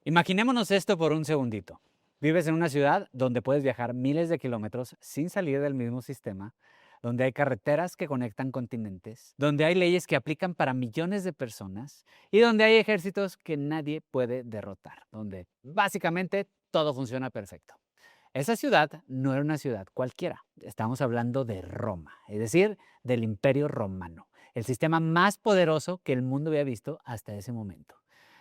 Imaginémonos esto por un segundito. Vives en una ciudad donde puedes viajar miles de kilómetros sin salir del mismo sistema, donde hay carreteras que conectan continentes, donde hay leyes que aplican para millones de personas y donde hay ejércitos que nadie puede derrotar, donde básicamente todo funciona perfecto. Esa ciudad no era una ciudad cualquiera. Estamos hablando de Roma, es decir, del Imperio Romano, el sistema más poderoso que el mundo había visto hasta ese momento.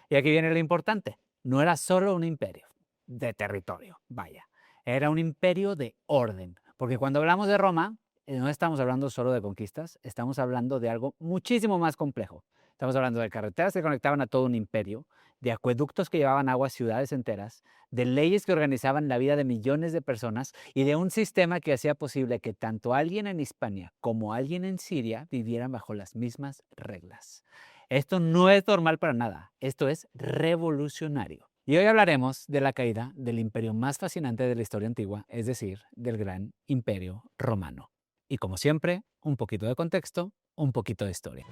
Y aquí viene lo importante. No era solo un imperio de territorio, vaya. Era un imperio de orden. Porque cuando hablamos de Roma, no estamos hablando solo de conquistas, estamos hablando de algo muchísimo más complejo. Estamos hablando de carreteras que conectaban a todo un imperio, de acueductos que llevaban agua a ciudades enteras, de leyes que organizaban la vida de millones de personas y de un sistema que hacía posible que tanto alguien en Hispania como alguien en Siria vivieran bajo las mismas reglas. Esto no es normal para nada, esto es revolucionario. Y hoy hablaremos de la caída del imperio más fascinante de la historia antigua, es decir, del gran imperio romano. Y como siempre, un poquito de contexto, un poquito de historia.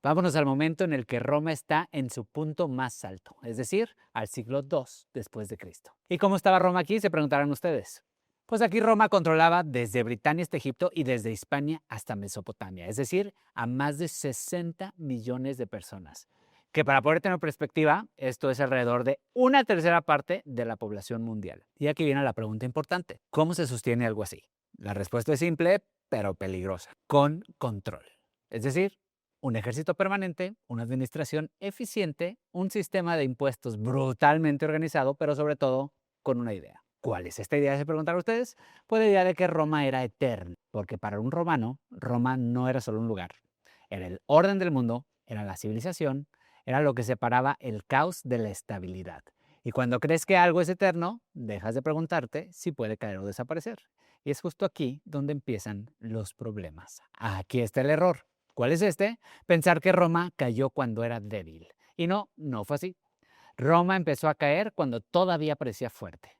Vámonos al momento en el que Roma está en su punto más alto, es decir, al siglo II después de Cristo. ¿Y cómo estaba Roma aquí? Se preguntarán ustedes. Pues aquí Roma controlaba desde Britania hasta Egipto y desde Hispania hasta Mesopotamia, es decir, a más de 60 millones de personas. Que para poder tener perspectiva, esto es alrededor de una tercera parte de la población mundial. Y aquí viene la pregunta importante. ¿Cómo se sostiene algo así? La respuesta es simple, pero peligrosa. Con control. Es decir, un ejército permanente, una administración eficiente, un sistema de impuestos brutalmente organizado, pero sobre todo con una idea. ¿Cuál es esta idea? Se preguntaron ustedes. Pues la idea de que Roma era eterna, porque para un romano, Roma no era solo un lugar. Era el orden del mundo, era la civilización, era lo que separaba el caos de la estabilidad. Y cuando crees que algo es eterno, dejas de preguntarte si puede caer o desaparecer. Y es justo aquí donde empiezan los problemas. Aquí está el error. ¿Cuál es este? Pensar que Roma cayó cuando era débil. Y no, no fue así. Roma empezó a caer cuando todavía parecía fuerte.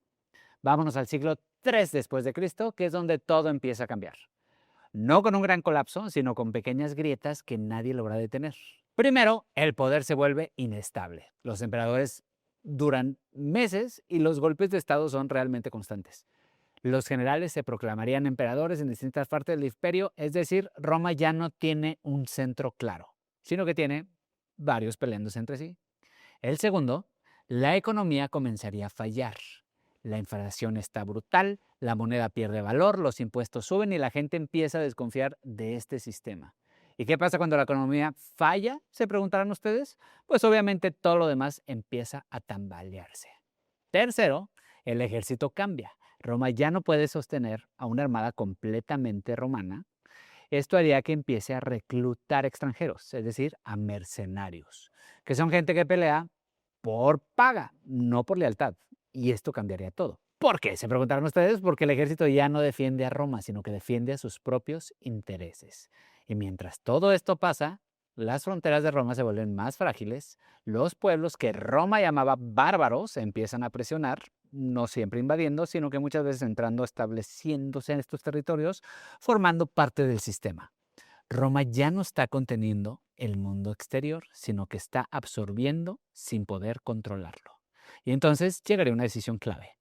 Vámonos al siglo III después de Cristo, que es donde todo empieza a cambiar. No con un gran colapso, sino con pequeñas grietas que nadie logra detener. Primero, el poder se vuelve inestable. Los emperadores duran meses y los golpes de estado son realmente constantes. Los generales se proclamarían emperadores en distintas partes del imperio, es decir, Roma ya no tiene un centro claro, sino que tiene varios peleándose entre sí. El segundo, la economía comenzaría a fallar. La inflación está brutal, la moneda pierde valor, los impuestos suben y la gente empieza a desconfiar de este sistema. ¿Y qué pasa cuando la economía falla? Se preguntarán ustedes. Pues obviamente todo lo demás empieza a tambalearse. Tercero, el ejército cambia. Roma ya no puede sostener a una armada completamente romana. Esto haría que empiece a reclutar extranjeros, es decir, a mercenarios, que son gente que pelea por paga, no por lealtad. Y esto cambiaría todo. ¿Por qué? Se preguntaron ustedes, porque el ejército ya no defiende a Roma, sino que defiende a sus propios intereses. Y mientras todo esto pasa, las fronteras de Roma se vuelven más frágiles, los pueblos que Roma llamaba bárbaros empiezan a presionar, no siempre invadiendo, sino que muchas veces entrando, estableciéndose en estos territorios, formando parte del sistema. Roma ya no está conteniendo el mundo exterior, sino que está absorbiendo sin poder controlarlo. Y entonces llegaría una decisión clave.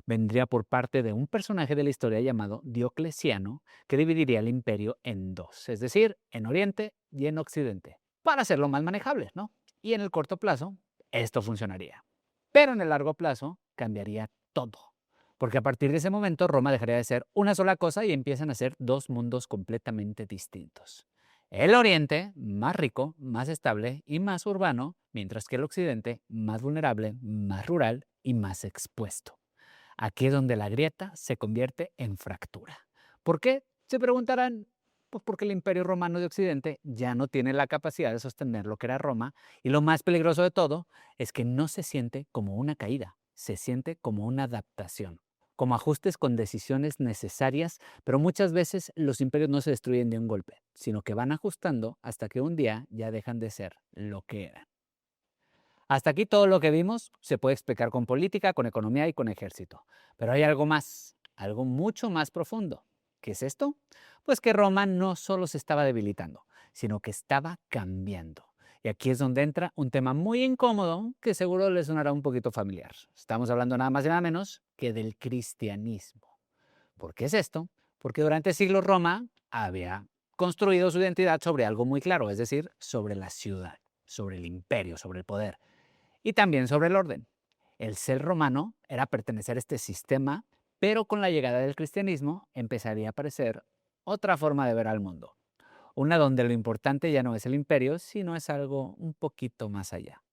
Vendría por parte de un personaje de la historia llamado Diocleciano, que dividiría el imperio en dos, es decir, en Oriente y en Occidente, para hacerlo más manejable, ¿no? Y en el corto plazo, esto funcionaría. Pero en el largo plazo, cambiaría todo. Porque a partir de ese momento, Roma dejaría de ser una sola cosa y empiezan a ser dos mundos completamente distintos. El Oriente, más rico, más estable y más urbano, mientras que el Occidente, más vulnerable, más rural y más expuesto. Aquí es donde la grieta se convierte en fractura. ¿Por qué? Se preguntarán. Pues porque el Imperio Romano de Occidente ya no tiene la capacidad de sostener lo que era Roma, y lo más peligroso de todo es que no se siente como una caída, se siente como una adaptación, como ajustes con decisiones necesarias, pero muchas veces los imperios no se destruyen de un golpe, sino que van ajustando hasta que un día ya dejan de ser lo que eran. Hasta aquí todo lo que vimos se puede explicar con política, con economía y con ejército. Pero hay algo más, algo mucho más profundo. ¿Qué es esto? Pues que Roma no solo se estaba debilitando, sino que estaba cambiando. Y aquí es donde entra un tema muy incómodo que seguro les sonará un poquito familiar. Estamos hablando nada más y nada menos que del cristianismo. ¿Por qué es esto? Porque durante siglos Roma había construido su identidad sobre algo muy claro, es decir, sobre la ciudad, sobre el imperio, sobre el poder y también sobre el orden. El ser romano era pertenecer a este sistema, pero con la llegada del cristianismo empezaría a aparecer otra forma de ver al mundo. Una donde lo importante ya no es el imperio, sino es algo un poquito más allá.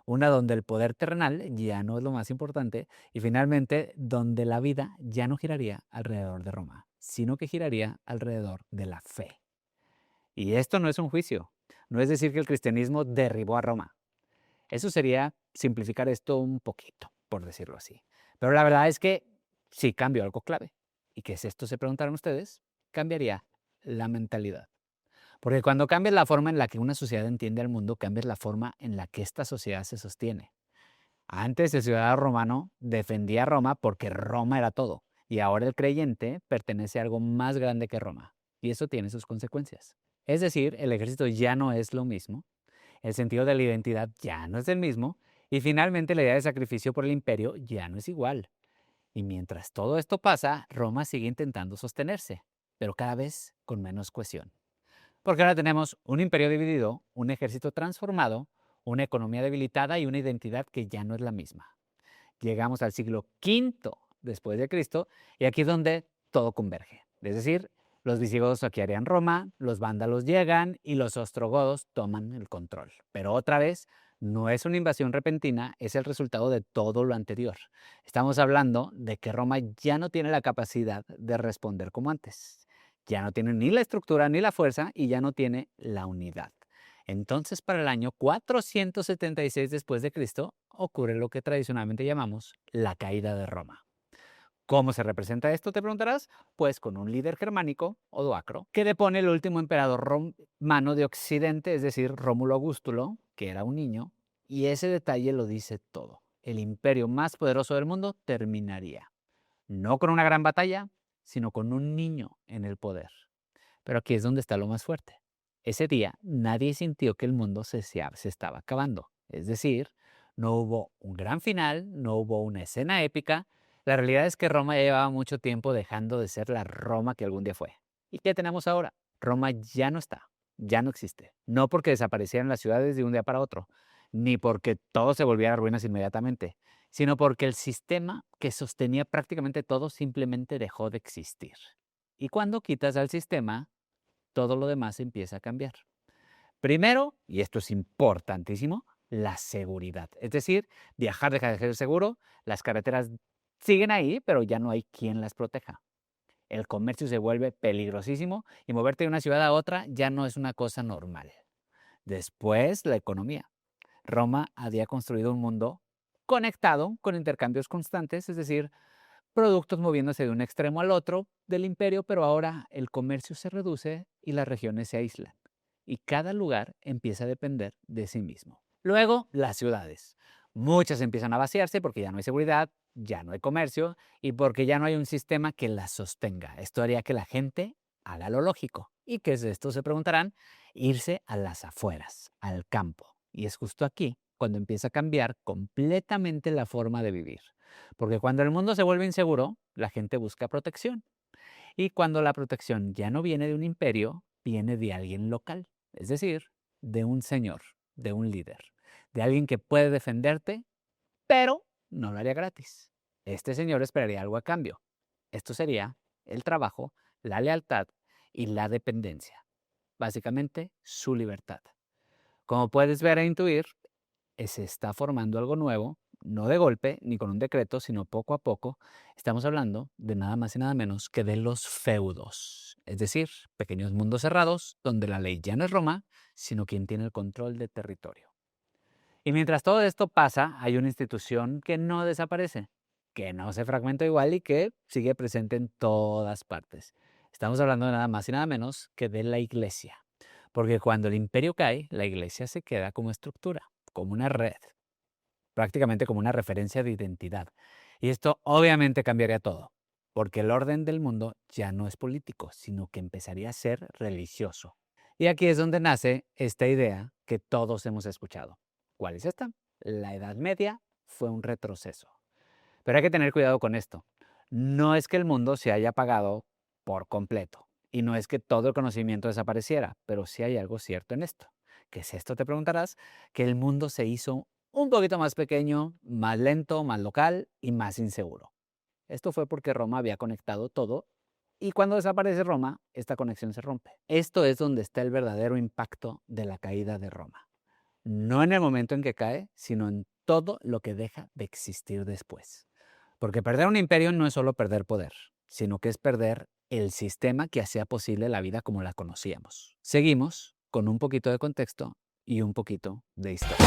Una donde el poder terrenal ya no es lo más importante y finalmente donde la vida ya no giraría alrededor de Roma, sino que giraría alrededor de la fe. Y esto no es un juicio, no es decir que el cristianismo derribó a Roma. Eso sería simplificar esto un poquito, por decirlo así. Pero la verdad es que sí cambió algo clave. ¿Y qué es esto? Se preguntaron ustedes. Cambiaría la mentalidad. Porque cuando cambias la forma en la que una sociedad entiende al mundo, cambias la forma en la que esta sociedad se sostiene. Antes el ciudadano romano defendía a Roma porque Roma era todo. Y ahora el creyente pertenece a algo más grande que Roma. Y eso tiene sus consecuencias. Es decir, el ejército ya no es lo mismo, el sentido de la identidad ya no es el mismo y finalmente la idea de sacrificio por el imperio ya no es igual. Y mientras todo esto pasa, Roma sigue intentando sostenerse, pero cada vez con menos cohesión. Porque ahora tenemos un imperio dividido, un ejército transformado, una economía debilitada y una identidad que ya no es la misma. Llegamos al siglo V después de Cristo y aquí es donde todo converge. Es decir, los visigodos saquearían Roma, los vándalos llegan y los ostrogodos toman el control. Pero otra vez, no es una invasión repentina, es el resultado de todo lo anterior. Estamos hablando de que Roma ya no tiene la capacidad de responder como antes. Ya no tiene ni la estructura ni la fuerza y ya no tiene la unidad. Entonces, para el año 476 después de Cristo, ocurre lo que tradicionalmente llamamos la caída de Roma. ¿Cómo se representa esto, te preguntarás? Pues con un líder germánico, Odoacro, que depone el último emperador romano de Occidente, es decir, Rómulo Augustulo, que era un niño, y ese detalle lo dice todo. El imperio más poderoso del mundo terminaría, no con una gran batalla, sino con un niño en el poder. Pero aquí es donde está lo más fuerte. Ese día nadie sintió que el mundo se estaba acabando. Es decir, no hubo un gran final, no hubo una escena épica. La realidad es que Roma ya llevaba mucho tiempo dejando de ser la Roma que algún día fue. ¿Y qué tenemos ahora? Roma ya no está, ya no existe. No porque desaparecieran las ciudades de un día para otro, ni porque todo se volviera ruinas inmediatamente, sino porque el sistema que sostenía prácticamente todo simplemente dejó de existir. Y cuando quitas al sistema, todo lo demás empieza a cambiar. Primero, y esto es importantísimo, la seguridad. Es decir, viajar deja de ser seguro, las carreteras siguen ahí, pero ya no hay quien las proteja. El comercio se vuelve peligrosísimo y moverte de una ciudad a otra ya no es una cosa normal. Después, la economía. Roma había construido un mundo conectado con intercambios constantes, es decir, productos moviéndose de un extremo al otro del imperio, pero ahora el comercio se reduce y las regiones se aíslan. Y cada lugar empieza a depender de sí mismo. Luego, las ciudades. Muchas empiezan a vaciarse porque ya no hay seguridad, ya no hay comercio y porque ya no hay un sistema que las sostenga. Esto haría que la gente haga lo lógico. ¿Y qué es esto? Se preguntarán. Irse a las afueras, al campo. Y es justo aquí cuando empieza a cambiar completamente la forma de vivir. Porque cuando el mundo se vuelve inseguro, la gente busca protección. Y cuando la protección ya no viene de un imperio, viene de alguien local, es decir, de un señor, de un líder, de alguien que puede defenderte, pero no lo haría gratis. Este señor esperaría algo a cambio. Esto sería el trabajo, la lealtad y la dependencia. Básicamente, su libertad. Como puedes ver e intuir, se está formando algo nuevo, no de golpe ni con un decreto, sino poco a poco. Estamos hablando de nada más y nada menos que de los feudos, es decir, pequeños mundos cerrados donde la ley ya no es Roma, sino quien tiene el control del territorio. Y mientras todo esto pasa, hay una institución que no desaparece, que no se fragmentó igual y que sigue presente en todas partes. Estamos hablando de nada más y nada menos que de la iglesia. Porque cuando el imperio cae, la iglesia se queda como estructura, como una red, prácticamente como una referencia de identidad. Y esto obviamente cambiaría todo, porque el orden del mundo ya no es político, sino que empezaría a ser religioso. Y aquí es donde nace esta idea que todos hemos escuchado. ¿Cuál es esta? La Edad Media fue un retroceso. Pero hay que tener cuidado con esto. No es que el mundo se haya apagado por completo y no es que todo el conocimiento desapareciera, pero sí hay algo cierto en esto. ¿Qué es esto? Te preguntarás, que el mundo se hizo un poquito más pequeño, más lento, más local y más inseguro. Esto fue porque Roma había conectado todo y cuando desaparece Roma, esta conexión se rompe. Esto es donde está el verdadero impacto de la caída de Roma. No en el momento en que cae, sino en todo lo que deja de existir después. Porque perder un imperio no es solo perder poder, sino que es perder el sistema que hacía posible la vida como la conocíamos. Seguimos con un poquito de contexto y un poquito de historia.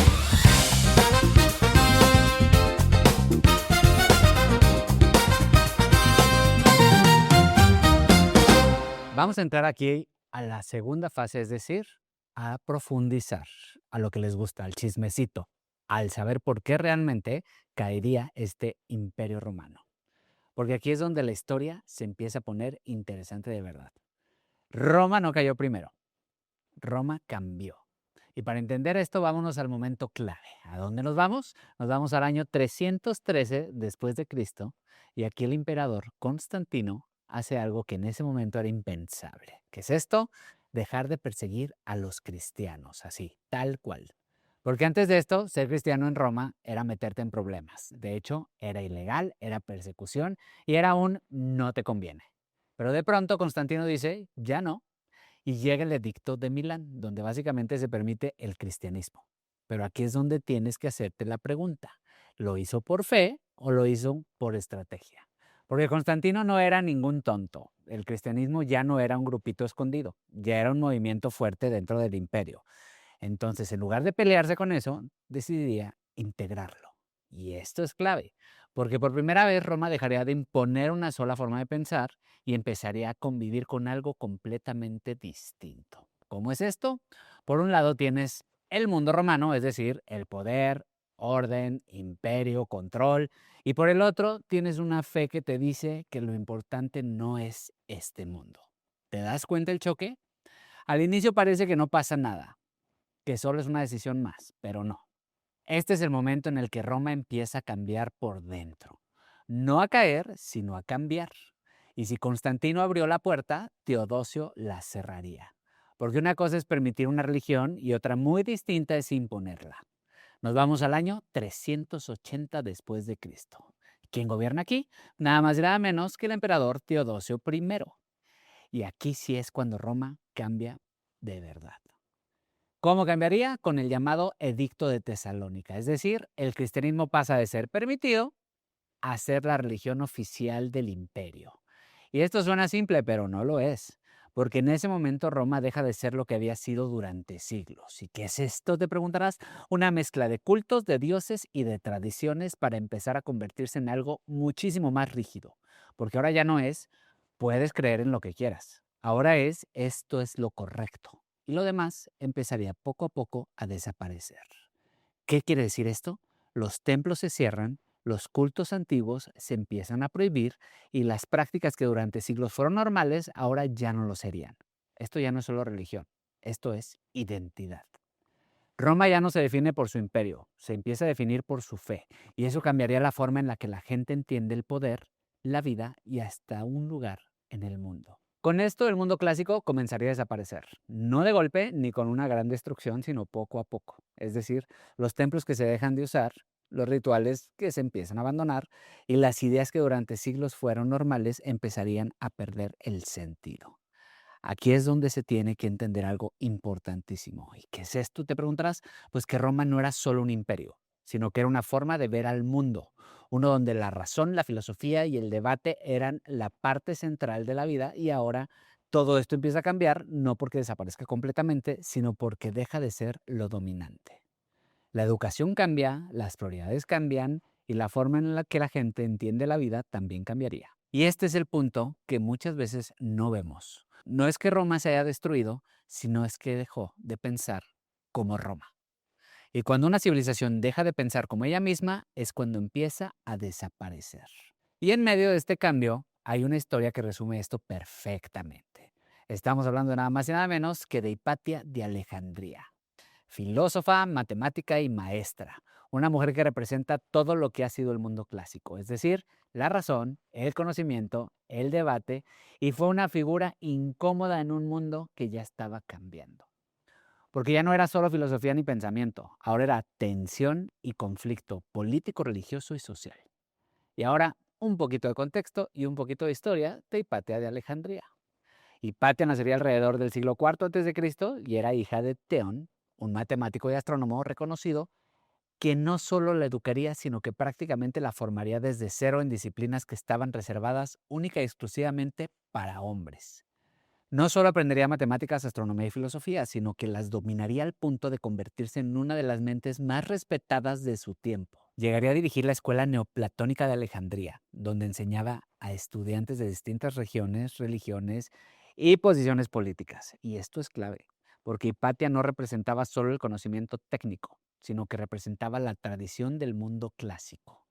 Vamos a entrar aquí a la segunda fase, es decir, a profundizar a lo que les gusta, al chismecito, al saber por qué realmente caería este imperio romano. Porque aquí es donde la historia se empieza a poner interesante de verdad. Roma no cayó primero, Roma cambió. Y para entender esto, vámonos al momento clave. ¿A dónde nos vamos? Nos vamos al año 313 después de Cristo, y aquí el emperador Constantino hace algo que en ese momento era impensable. ¿Qué es esto? Dejar de perseguir a los cristianos, así, tal cual. Porque antes de esto, ser cristiano en Roma era meterte en problemas. De hecho, era ilegal, era persecución y era un no te conviene. Pero de pronto Constantino dice, ya no, y llega el edicto de Milán, donde básicamente se permite el cristianismo. Pero aquí es donde tienes que hacerte la pregunta, ¿lo hizo por fe o lo hizo por estrategia? Porque Constantino no era ningún tonto. El cristianismo ya no era un grupito escondido, ya era un movimiento fuerte dentro del imperio. Entonces, en lugar de pelearse con eso, decidiría integrarlo. Y esto es clave, porque por primera vez Roma dejaría de imponer una sola forma de pensar y empezaría a convivir con algo completamente distinto. ¿Cómo es esto? Por un lado tienes el mundo romano, es decir, el poder, orden, imperio, control, y por el otro tienes una fe que te dice que lo importante no es este mundo. ¿Te das cuenta el choque? Al inicio parece que no pasa nada, que solo es una decisión más, pero no. Este es el momento en el que Roma empieza a cambiar por dentro. No a caer, sino a cambiar. Y si Constantino abrió la puerta, Teodosio la cerraría. Porque una cosa es permitir una religión y otra muy distinta es imponerla. Nos vamos al año 380 después de Cristo. ¿Quién gobierna aquí? Nada más y nada menos que el emperador Teodosio I. Y aquí sí es cuando Roma cambia de verdad. ¿Cómo cambiaría? Con el llamado Edicto de Tesalónica. Es decir, el cristianismo pasa de ser permitido a ser la religión oficial del imperio. Y esto suena simple, pero no lo es. Porque en ese momento Roma deja de ser lo que había sido durante siglos. ¿Y qué es esto? Te preguntarás. Una mezcla de cultos, de dioses y de tradiciones para empezar a convertirse en algo muchísimo más rígido. Porque ahora ya no es, puedes creer en lo que quieras. Ahora es, esto es lo correcto. Y lo demás empezaría poco a poco a desaparecer. ¿Qué quiere decir esto? Los templos se cierran, los cultos antiguos se empiezan a prohibir y las prácticas que durante siglos fueron normales ahora ya no lo serían. Esto ya no es solo religión, esto es identidad. Roma ya no se define por su imperio, se empieza a definir por su fe, y eso cambiaría la forma en la que la gente entiende el poder, la vida y hasta un lugar en el mundo. Con esto el mundo clásico comenzaría a desaparecer, no de golpe ni con una gran destrucción, sino poco a poco. Es decir, los templos que se dejan de usar, los rituales que se empiezan a abandonar y las ideas que durante siglos fueron normales empezarían a perder el sentido. Aquí es donde se tiene que entender algo importantísimo. ¿Y qué es esto? Te preguntarás. Pues que Roma no era solo un imperio, sino que era una forma de ver al mundo, uno donde la razón, la filosofía y el debate eran la parte central de la vida, y ahora todo esto empieza a cambiar, no porque desaparezca completamente, sino porque deja de ser lo dominante. La educación cambia, las prioridades cambian y la forma en la que la gente entiende la vida también cambiaría. Y este es el punto que muchas veces no vemos. No es que Roma se haya destruido, sino es que dejó de pensar como Roma. Y cuando una civilización deja de pensar como ella misma, es cuando empieza a desaparecer. Y en medio de este cambio, hay una historia que resume esto perfectamente. Estamos hablando de nada más y nada menos que de Hipatia de Alejandría, filósofa, matemática y maestra, una mujer que representa todo lo que ha sido el mundo clásico, es decir, la razón, el conocimiento, el debate, y fue una figura incómoda en un mundo que ya estaba cambiando. Porque ya no era solo filosofía ni pensamiento, ahora era tensión y conflicto político, religioso y social. Y ahora un poquito de contexto y un poquito de historia de Hipatia de Alejandría. Hipatia nacería alrededor del siglo IV a.C. y era hija de Teón, un matemático y astrónomo reconocido que no solo la educaría, sino que prácticamente la formaría desde cero en disciplinas que estaban reservadas única y exclusivamente para hombres. No solo aprendería matemáticas, astronomía y filosofía, sino que las dominaría al punto de convertirse en una de las mentes más respetadas de su tiempo. Llegaría a dirigir la escuela neoplatónica de Alejandría, donde enseñaba a estudiantes de distintas regiones, religiones y posiciones políticas. Y esto es clave, porque Hipatia no representaba solo el conocimiento técnico, sino que representaba la tradición del mundo clásico.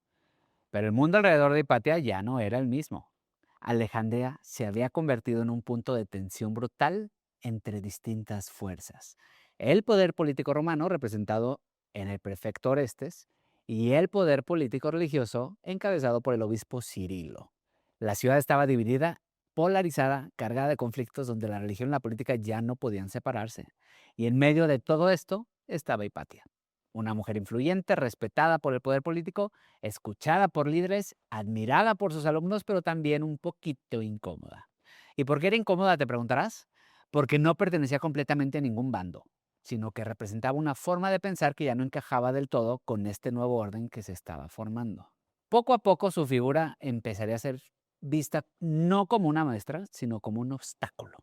Pero el mundo alrededor de Hipatia ya no era el mismo. Alejandría se había convertido en un punto de tensión brutal entre distintas fuerzas. El poder político romano, representado en el prefecto Orestes, y el poder político religioso, encabezado por el obispo Cirilo. La ciudad estaba dividida, polarizada, cargada de conflictos donde la religión y la política ya no podían separarse. Y en medio de todo esto estaba Hipatia, una mujer influyente, respetada por el poder político, escuchada por líderes, admirada por sus alumnos, pero también un poquito incómoda. ¿Y por qué era incómoda, te preguntarás? Porque no pertenecía completamente a ningún bando, sino que representaba una forma de pensar que ya no encajaba del todo con este nuevo orden que se estaba formando. Poco a poco su figura empezaría a ser vista no como una maestra, sino como un obstáculo.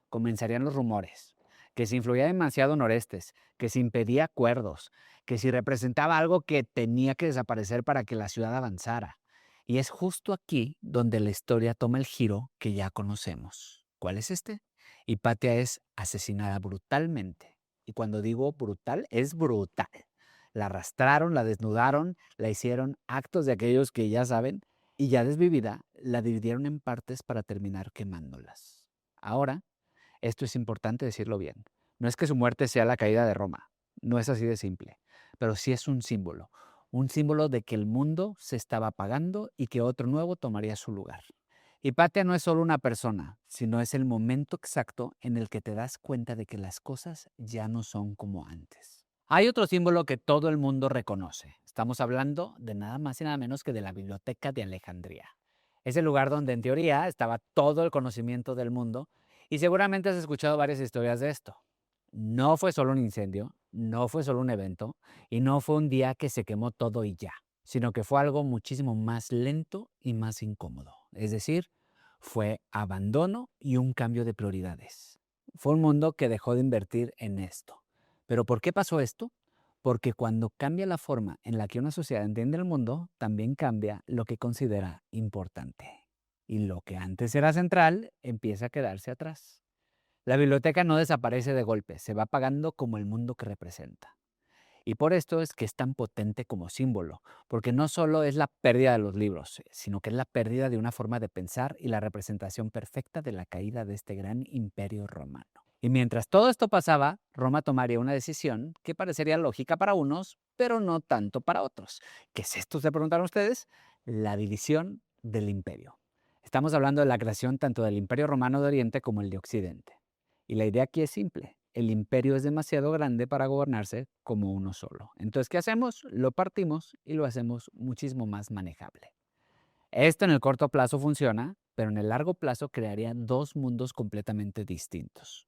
Comenzarían los rumores, que se influía demasiado en Orestes, que se impedía acuerdos, que si representaba algo que tenía que desaparecer para que la ciudad avanzara. Y es justo aquí donde la historia toma el giro que ya conocemos. ¿Cuál es este? Hipatia es asesinada brutalmente. Y cuando digo brutal, es brutal. La arrastraron, la desnudaron, la hicieron actos de aquellos que ya saben, y ya desvivida, la dividieron en partes para terminar quemándolas. Ahora, esto es importante decirlo bien. No es que su muerte sea la caída de Roma, no es así de simple, pero sí es un símbolo de que el mundo se estaba apagando y que otro nuevo tomaría su lugar. Hipatia no es solo una persona, sino es el momento exacto en el que te das cuenta de que las cosas ya no son como antes. Hay otro símbolo que todo el mundo reconoce. Estamos hablando de nada más y nada menos que de la Biblioteca de Alejandría. Es el lugar donde en teoría estaba todo el conocimiento del mundo y seguramente has escuchado varias historias de esto. No fue solo un incendio, no fue solo un evento y no fue un día que se quemó todo y ya, sino que fue algo muchísimo más lento y más incómodo. Es decir, fue abandono y un cambio de prioridades. Fue un mundo que dejó de invertir en esto. ¿Pero por qué pasó esto? Porque cuando cambia la forma en la que una sociedad entiende el mundo, también cambia lo que considera importante. Y lo que antes era central empieza a quedarse atrás. La biblioteca no desaparece de golpe, se va apagando como el mundo que representa. Y por esto es que es tan potente como símbolo, porque no solo es la pérdida de los libros, sino que es la pérdida de una forma de pensar y la representación perfecta de la caída de este gran imperio romano. Y mientras todo esto pasaba, Roma tomaría una decisión que parecería lógica para unos, pero no tanto para otros. ¿Qué es esto? Se preguntaron ustedes. La división del imperio. Estamos hablando de la creación tanto del imperio romano de Oriente como el de Occidente. Y la idea aquí es simple. El imperio es demasiado grande para gobernarse como uno solo. Entonces, ¿qué hacemos? Lo partimos y lo hacemos muchísimo más manejable. Esto en el corto plazo funciona, pero en el largo plazo crearía dos mundos completamente distintos.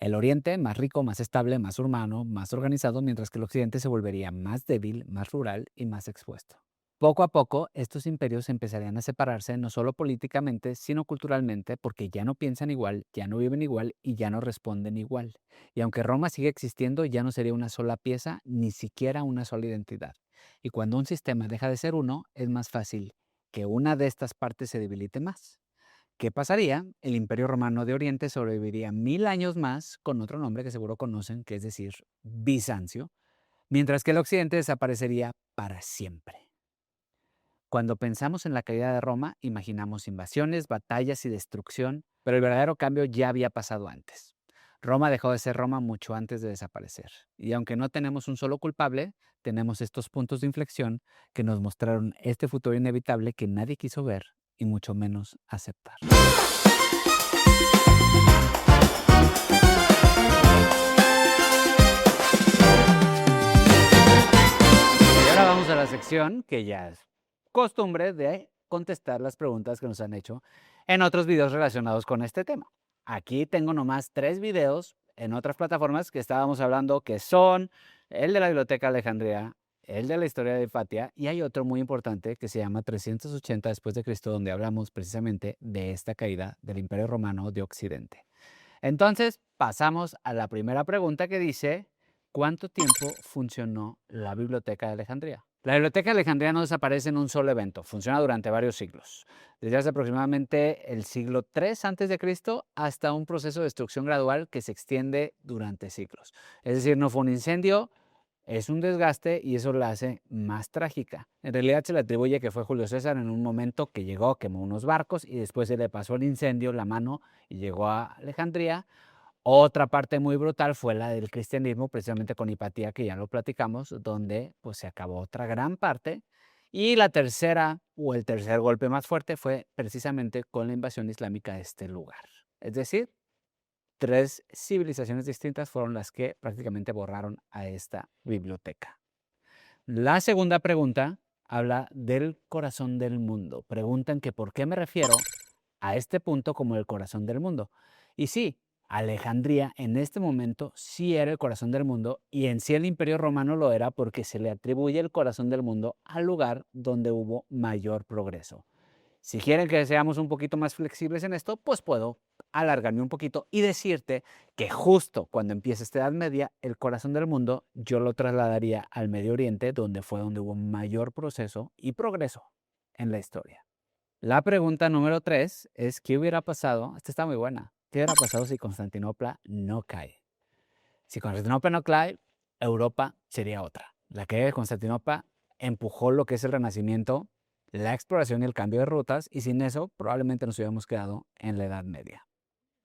El Oriente, más rico, más estable, más urbano, más organizado, mientras que el Occidente se volvería más débil, más rural y más expuesto. Poco a poco, estos imperios empezarían a separarse no solo políticamente, sino culturalmente, porque ya no piensan igual, ya no viven igual y ya no responden igual. Y aunque Roma sigue existiendo, ya no sería una sola pieza, ni siquiera una sola identidad, Y cuando un sistema deja de ser uno, es más fácil que una de estas partes se debilite más. ¿Qué pasaría? El Imperio Romano de Oriente sobreviviría 1000 años más con otro nombre que seguro conocen, que es decir, Bizancio, mientras que el Occidente desaparecería para siempre. Cuando pensamos en la caída de Roma, imaginamos invasiones, batallas y destrucción, pero el verdadero cambio ya había pasado antes. Roma dejó de ser Roma mucho antes de desaparecer. Y aunque no tenemos un solo culpable, tenemos estos puntos de inflexión que nos mostraron este futuro inevitable que nadie quiso ver y mucho menos aceptar. Y ahora vamos a la sección que ya es costumbre de contestar las preguntas que nos han hecho en otros videos relacionados con este tema. Aquí tengo nomás 3 videos en otras plataformas que estábamos hablando, que son el de la Biblioteca de Alejandría, el de la historia de Hipatia, y hay otro muy importante que se llama 380 después de Cristo, donde hablamos precisamente de esta caída del Imperio Romano de Occidente. Entonces, pasamos a la primera pregunta que dice, ¿cuánto tiempo funcionó la Biblioteca de Alejandría? La Biblioteca de Alejandría no desaparece en un solo evento, funciona durante varios siglos. Desde hace aproximadamente el siglo III a.C. hasta un proceso de destrucción gradual que se extiende durante siglos. Es decir, no fue un incendio, es un desgaste y eso la hace más trágica. En realidad se le atribuye que fue Julio César en un momento que llegó, quemó unos barcos y después se le pasó el incendio, la mano, y llegó a Alejandría. Otra parte muy brutal fue la del cristianismo, precisamente con Hipatia, que ya lo platicamos, donde pues se acabó otra gran parte. Y la tercera o el tercer golpe más fuerte fue precisamente con la invasión islámica de este lugar. Es decir, 3 civilizaciones distintas fueron las que prácticamente borraron a esta biblioteca. La segunda pregunta habla del corazón del mundo. Preguntan que por qué me refiero a este punto como el corazón del mundo. Y sí, Alejandría en este momento sí era el corazón del mundo y en sí el Imperio Romano lo era porque se le atribuye el corazón del mundo al lugar donde hubo mayor progreso. Si quieren que seamos un poquito más flexibles en esto, pues puedo alargarme un poquito y decirte que justo cuando empieza esta Edad Media, el corazón del mundo yo lo trasladaría al Medio Oriente, donde fue donde hubo mayor proceso y progreso en la historia. La pregunta número 3 es, ¿qué hubiera pasado? Esta está muy buena. ¿Qué hubiera pasado si Constantinopla no cae? Si Constantinopla no cae, Europa sería otra. La caída de Constantinopla empujó lo que es el Renacimiento, la exploración y el cambio de rutas, y sin eso probablemente nos hubiéramos quedado en la Edad Media.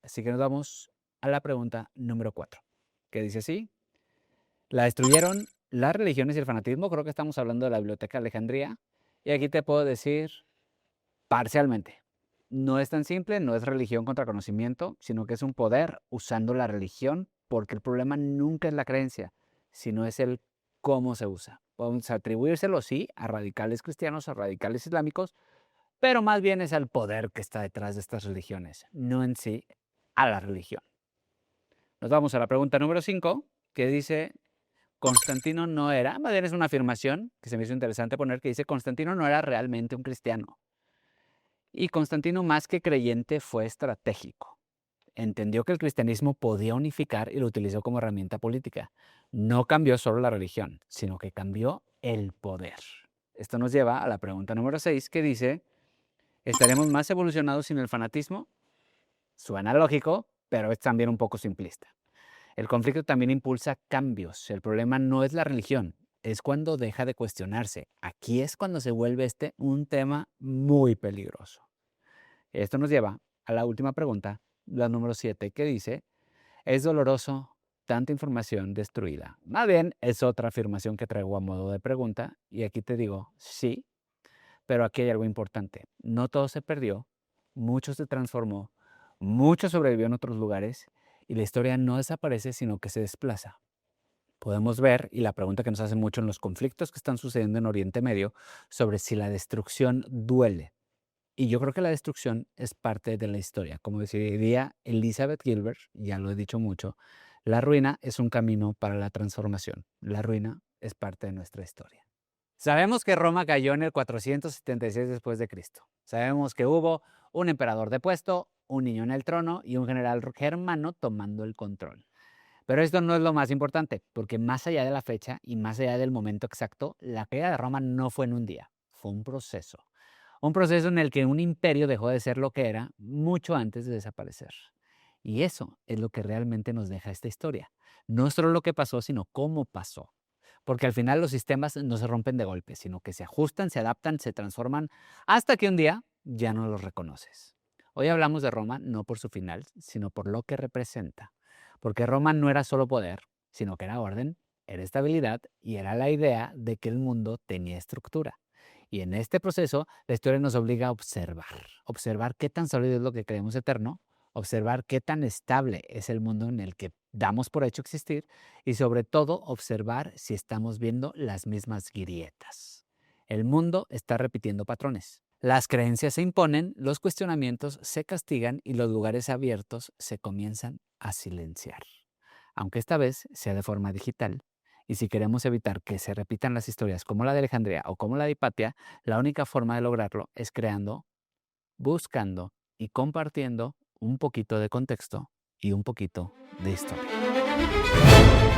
Así que nos vamos a la pregunta número 4, que dice así. La destruyeron las religiones y el fanatismo. Creo que estamos hablando de la Biblioteca de Alejandría. Y aquí te puedo decir parcialmente. No es tan simple, no es religión contra conocimiento, sino que es un poder usando la religión, porque el problema nunca es la creencia, sino es el cómo se usa. Podemos atribuírselo, sí, a radicales cristianos, a radicales islámicos, pero más bien es al poder que está detrás de estas religiones, no en sí a la religión. Nos vamos a la pregunta número 5, que dice, Constantino no era, más bien es una afirmación que se me hizo interesante poner, que dice, Constantino no era realmente un cristiano. Y Constantino, más que creyente, fue estratégico. Entendió que el cristianismo podía unificar y lo utilizó como herramienta política. No cambió solo la religión, sino que cambió el poder. Esto nos lleva a la pregunta número 6, que dice, ¿estaremos más evolucionados sin el fanatismo? Suena lógico, pero es también un poco simplista. El conflicto también impulsa cambios. El problema no es la religión, es cuando deja de cuestionarse. Aquí es cuando se vuelve un tema muy peligroso. Esto nos lleva a la última pregunta, la número 7, que dice, ¿es doloroso tanta información destruida? Más bien, es otra afirmación que traigo a modo de pregunta, y aquí te digo, sí, pero aquí hay algo importante. No todo se perdió, mucho se transformó, mucho sobrevivió en otros lugares, y la historia no desaparece, sino que se desplaza. Podemos ver, y la pregunta que nos hacen mucho en los conflictos que están sucediendo en Oriente Medio, sobre si la destrucción duele. Y yo creo que la destrucción es parte de la historia. Como diría Elizabeth Gilbert, ya lo he dicho mucho, la ruina es un camino para la transformación. La ruina es parte de nuestra historia. Sabemos que Roma cayó en el 476 después de Cristo. Sabemos que hubo un emperador depuesto, un niño en el trono y un general germano tomando el control. Pero esto no es lo más importante, porque más allá de la fecha y más allá del momento exacto, la caída de Roma no fue en un día, fue un proceso. Un proceso en el que un imperio dejó de ser lo que era mucho antes de desaparecer. Y eso es lo que realmente nos deja esta historia. No solo lo que pasó, sino cómo pasó. Porque al final los sistemas no se rompen de golpe, sino que se ajustan, se adaptan, se transforman, hasta que un día ya no los reconoces. Hoy hablamos de Roma no por su final, sino por lo que representa. Porque Roma no era solo poder, sino que era orden, era estabilidad y era la idea de que el mundo tenía estructura. Y en este proceso, la historia nos obliga a observar qué tan sólido es lo que creemos eterno, observar qué tan estable es el mundo en el que damos por hecho existir y sobre todo observar si estamos viendo las mismas grietas. El mundo está repitiendo patrones. Las creencias se imponen, los cuestionamientos se castigan y los lugares abiertos se comienzan a silenciar. Aunque esta vez sea de forma digital. Y si queremos evitar que se repitan las historias como la de Alejandría o como la de Hipatia, la única forma de lograrlo es creando, buscando y compartiendo un poquito de contexto y un poquito de historia.